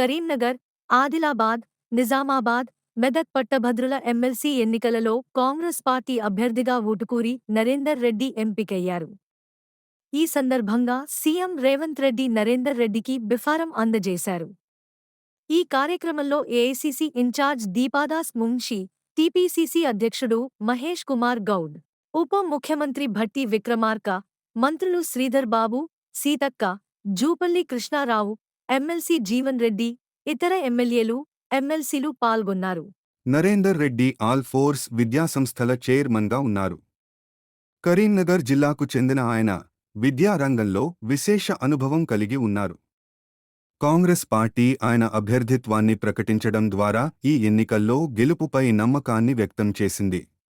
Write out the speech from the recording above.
కరీంనగర్, ఆదిలాబాద్, నిజామాబాద్, మెదక్ పట్టభద్రుల ఎమ్మెల్సీ ఎన్నికలలో కాంగ్రెస్ పార్టీ అభ్యర్థిగా ఊటుకూరి నరేందర్ రెడ్డి ఎంపికయ్యారు. ఈ సందర్భంగా సీఎం రేవంత్ రెడ్డి నరేందర్ రెడ్డికి బిఫారం అందజేశారు. ఈ కార్యక్రమంలో ఏఐసీసీ ఇన్ఛార్జ్ దీపాదాస్ ముంషి, టీపీసీసీ అధ్యక్షుడు మహేష్ కుమార్ గౌడ్, ఉప ముఖ్యమంత్రి భట్టి విక్రమార్క, మంత్రులు శ్రీధర్ బాబు, సీతక్క, జూపల్లి కృష్ణారావు, ఎమ్మెల్సీ జీవన్ రెడ్డి, ఇతర ఎమ్మెల్యేలు, ఎమ్మెల్సీలు పాల్గొన్నారు. నరేందర్ రెడ్డి ఆల్ ఫోర్స్ విద్యాసంస్థల చైర్మన్గా ఉన్నారు. కరీంనగర్ జిల్లాకు చెందిన ఆయన విద్యారంగంలో విశేష అనుభవం కలిగి ఉన్నారు. కాంగ్రెస్ పార్టీ ఆయన అభ్యర్థిత్వాన్ని ప్రకటించడం ద్వారా ఈ ఎన్నికల్లో గెలుపుపై నమ్మకాన్ని వ్యక్తం చేసింది.